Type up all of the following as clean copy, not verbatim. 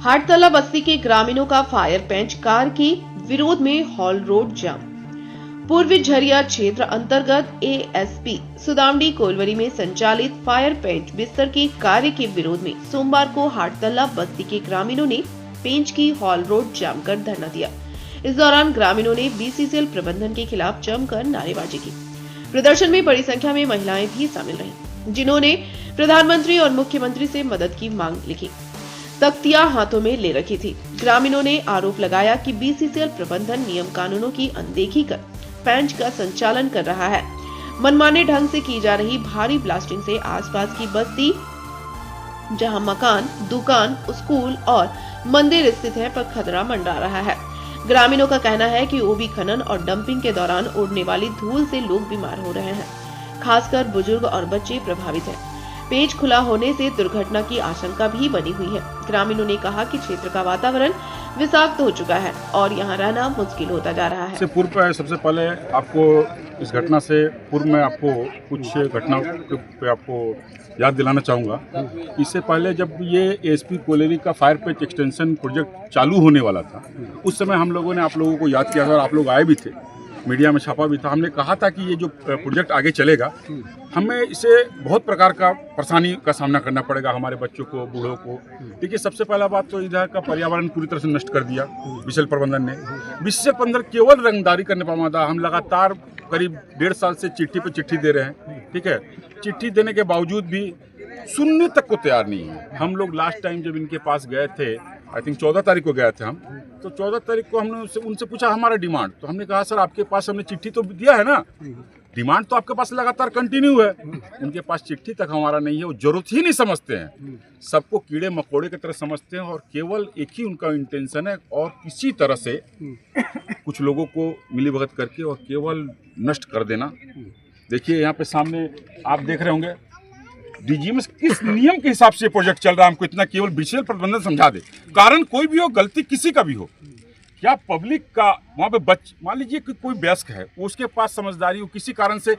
हाटतला बस्ती के ग्रामीणों का फायर पेंच कार के विरोध में हॉल रोड जाम। पूर्वी झरिया क्षेत्र अंतर्गत एएसपी सुदामडी कोलवरी में संचालित फायर पेंच बिस्तर के कार्य के विरोध में सोमवार को हाटतला बस्ती के ग्रामीणों ने पेंच की हॉल रोड जाम कर धरना दिया। इस दौरान ग्रामीणों ने बीसीसीएल प्रबंधन के खिलाफ जमकर नारेबाजी की। प्रदर्शन में बड़ी संख्या में महिलाएं भी शामिल रहीं, जिन्होंने प्रधानमंत्री और मुख्यमंत्री से मदद की मांग लिखी, तख्तियां हाथों में ले रखी थी। ग्रामीणों ने आरोप लगाया कि बीसीसीएल प्रबंधन नियम कानूनों की अनदेखी कर पेंच का संचालन कर रहा है। मनमाने ढंग से की जा रही भारी ब्लास्टिंग से आसपास की बस्ती, जहां मकान, दुकान, स्कूल और मंदिर स्थित है, पर खतरा मंडरा रहा है। ग्रामीणों का कहना है कि ओबी खनन और डंपिंग के दौरान उड़ने वाली धूल से लोग बीमार हो रहे हैं, खासकर बुजुर्ग और बच्चे प्रभावित हैं। पेच खुला होने से दुर्घटना की आशंका भी बनी हुई है। ग्रामीणों ने कहा कि क्षेत्र का वातावरण विषाक्त हो चुका है और यहाँ रहना मुश्किल होता जा रहा है। सबसे पहले आपको इस घटना से पूर्व में आपको कुछ घटना पे आपको याद दिलाना चाहूँगा। इससे पहले जब ये एएसपी कोलेरी का फायर पेच एक्सटेंशन प्रोजेक्ट चालू होने वाला था, उस समय हम लोगों ने आप लोगों को याद किया था और आप लोग आए भी थे, मीडिया में छापा भी था। हमने कहा था कि ये जो प्रोजेक्ट आगे चलेगा, हमें इसे बहुत प्रकार का परेशानी का सामना करना पड़ेगा, हमारे बच्चों को, बूढ़ों को। देखिए, सबसे पहला बात तो इधर का पर्यावरण पूरी तरह से नष्ट कर दिया बीसीसीएल प्रबंधन ने। बीसीसीएल प्रबंधन केवल रंगदारी करने पर मादा। हम लगातार करीब 1.5 साल से चिट्ठी पे चिट्ठी दे रहे हैं, ठीक है। चिट्ठी देने के बावजूद भी सुनने तक को तैयार नहीं है। हम लोग लास्ट टाइम जब इनके पास गए थे, आई थिंक 14 तारीख को गए थे हम, तो 14 तारीख को हमने उनसे पूछा हमारा डिमांड, तो हमने कहा सर आपके पास हमने चिट्ठी तो दिया है ना, डिमांड तो आपके पास लगातार कंटिन्यू है। उनके पास चिट्ठी तक हमारा नहीं है, वो जरूरत ही नहीं समझते हैं, सबको कीड़े मकोड़े की तरह समझते हैं और केवल एक ही उनका इंटेंशन है और किसी तरह से कुछ लोगों को मिलीभगत करके और केवल नष्ट कर देना। देखिए यहाँ पे सामने आप देख रहे होंगे डीजीएमएस किस नियम के हिसाब से प्रोजेक्ट चल रहा है, हमको इतना केवल बीसीसीएल प्रबंधन समझा दे। कारण कोई भी हो, गलती किसी का भी हो, क्या पब्लिक का वहाँ पे मान लीजिए कि कोई वयस्क है, उसके पास समझदारी हो, किसी कारण से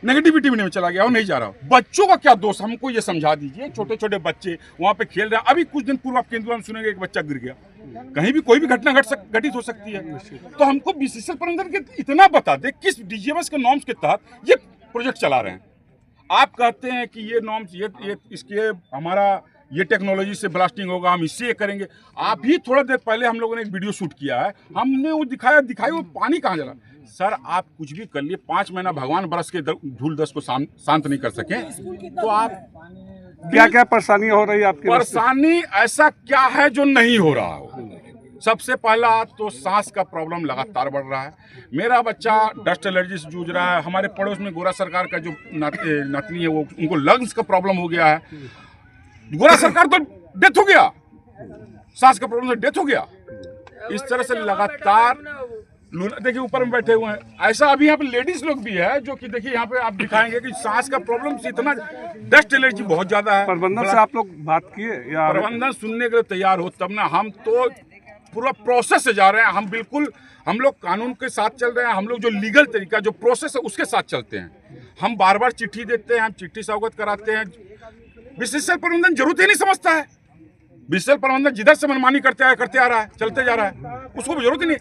नेगेटिविटी में चला गया हो, नहीं जा रहा हो, बच्चों का क्या दोष, हमको ये समझा दीजिए। छोटे छोटे बच्चे वहाँ पे खेल रहे हैं। अभी कुछ दिन पूर्व आप केंद्र में सुनेंगे एक बच्चा गिर गया, कहीं भी कोई भी घटना घटित हो सकती है। तो हमको बीसीसीएल प्रबंधन के इतना बता दे किस डीजीएमएस के नॉर्म्स के तहत ये प्रोजेक्ट चला रहे हैं। आप कहते हैं कि ये नॉर्म्स इसके हमारा ये टेक्नोलॉजी से ब्लास्टिंग होगा, हम इससे ये करेंगे। आप ही थोड़ा देर पहले हम लोगों ने एक वीडियो शूट किया है, हमने वो दिखाई वो पानी कहाँ जला। सर आप कुछ भी कर लिए, 5 महीना भगवान बरस के धूल दस को शांत नहीं कर सके, तो आप क्या क्या परेशानी हो रही है आपकी? परेशानी ऐसा क्या है जो नहीं हो रहा हो? सबसे पहला तो सांस का प्रॉब्लम लगातार बढ़ रहा है। मेरा बच्चा डस्ट एलर्जी से जूझ रहा है। हमारे पड़ोस में गोरा सरकार का जो नातनी है, वो उनको लंग्स का प्रॉब्लम हो गया है। गोरा सरकार तो डेथ हो गया, सांस का प्रॉब्लम से डेथ हो गया। इस तरह से लगातार देखिए ऊपर में बैठे हुए हैं। ऐसा अभी यहाँ पे लेडीज लोग भी है जो कि देखिए यहाँ पे आप दिखाएंगे कि सांस का प्रॉब्लम से इतना डस्ट एलर्जी बहुत ज्यादा है। प्रबंधन से आप लोग बात किए या? प्रबंधन सुनने के लिए तैयार हो तब ना। हम तो पूरा प्रोसेस से जा रहे हैं, हम लोग कानून के साथ चल रहे हैं। हम लोग जो लीगल तरीका, जो प्रोसेस है, उसके साथ चलते हैं। हम बार बार चिट्ठी देते हैं, हम चिट्ठी से अवगत कराते हैं। बीसीसीएल प्रबंधन जरूरत ही नहीं समझता है। बीसीसीएल प्रबंधन जिधर से मनमानी करते आ रहा है, चलते जा रहा है, उसको भी जरूरत ही नहीं।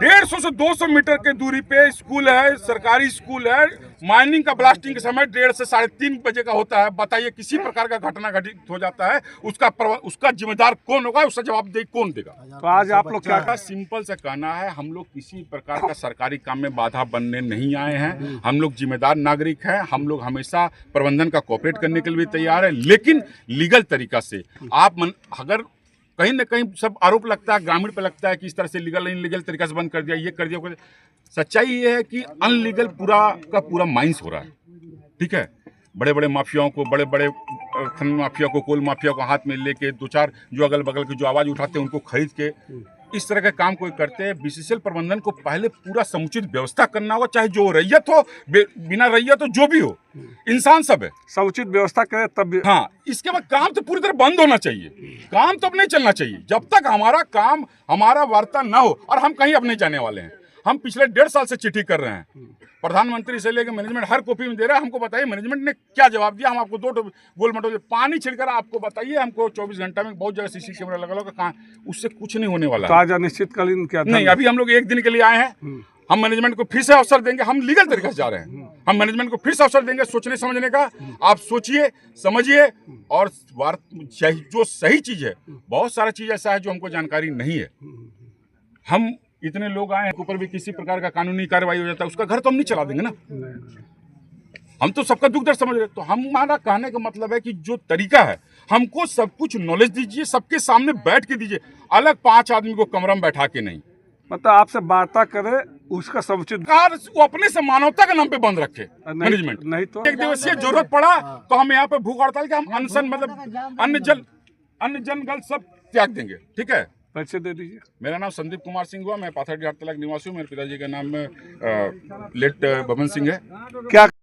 150 से 200 मीटर के दूरी पे स्कूल है, सरकारी स्कूल है। माइनिंग का ब्लास्टिंग के समय 1:30 से 3:30 बजे का होता है। बताइए किसी प्रकार का घटना घटित हो जाता है, उसका जिम्मेदार कौन होगा, उसका जवाबदेही कौन देगा? तो आज आप लोग क्या? सिंपल से कहना है, हम लोग किसी प्रकार का सरकारी काम में बाधा बनने नहीं आए हैं। हम लोग जिम्मेदार नागरिक हैं। हम लोग हमेशा प्रबंधन का कोऑपरेट करने के लिए भी तैयार है, लेकिन लीगल तरीका से। अगर कहीं ना कहीं सब आरोप लगता है, ग्रामीण पे लगता है कि इस तरह से लीगल इनलीगल तरीका से बंद कर दिया, ये कर दिया। सच्चाई ये है कि अनलीगल पूरा का पूरा माइंस हो रहा है, ठीक है। बड़े बड़े माफियाओं को, बड़े बड़े खनन माफिया को, कोल माफिया को हाथ में लेके 2-4 जो अगल बगल की जो आवाज़ उठाते हैं उनको खरीद के इस तरह का काम कोई करते हैं। बीसीसीएल प्रबंधन को पहले पूरा समुचित व्यवस्था करना होगा, चाहे जो रैयत हो, बिना रैयत हो, जो भी हो, इंसान सब है। समुचित व्यवस्था करें तब। हाँ, इसके बाद काम तो पूरी तरह बंद होना चाहिए। काम तो अब नहीं चलना चाहिए जब तक हमारा काम, हमारा वार्ता ना हो। और हम कहीं अब नहीं जाने वाले हैं। हम पिछले 1.5 साल से चिट्ठी कर रहे हैं, प्रधानमंत्री से लेकर मैनेजमेंट हर कॉपी में दे रहा है। हमको बताइए मैनेजमेंट ने क्या जवाब दिया। हम आपको 2 गोल मटोल पानी छिड़कर आपको बताइए, हमको 24 घंटा में बहुत जगह सीसी कैमरा लगा लो, कहाँ उससे कुछ नहीं होने वाला तो है। आज अनिश्चितकालीन क्या नहीं, अभी हम लोग 1 दिन के लिए आए हैं। हम मैनेजमेंट को फिर से अवसर देंगे, हम लीगल तरीके से जा रहे हैं। हम मैनेजमेंट को फिर से अवसर देंगे सोचने समझने का। आप सोचिए समझिए और जो सही चीज है, बहुत सारा चीज ऐसा है जो हमको जानकारी नहीं है। हम इतने लोग आए हैं, ऊपर भी किसी प्रकार का कानूनी कार्रवाई हो जाता है, उसका घर तो हम नहीं चला देंगे ना। हम तो सबका दुख दर्द समझ रहे। तो हमारा कहने का मतलब है कि जो तरीका है, हमको सब कुछ नॉलेज दीजिए, सबके सामने बैठ के दीजिए, अलग 5 आदमी को कमरा में बैठा के नहीं। मतलब आपसे वार्ता करे उसका समुचित वो अपने से मानवता के नाम पे बंद रखे मैनेजमेंट। नहीं तो 1 दिवसीय जरूरत पड़ा तो हम यहाँ पे भूख हड़ताल के हम अनशन मतलब अन्न जल गल सब त्याग देंगे। ठीक है, परिचय दे दीजिए। मेरा नाम संदीप कुमार सिंह हुआ, मैं पाथरडी हड़ताल निवासी हूँ। मेरे पिताजी का नाम लेट बबन सिंह है। क्या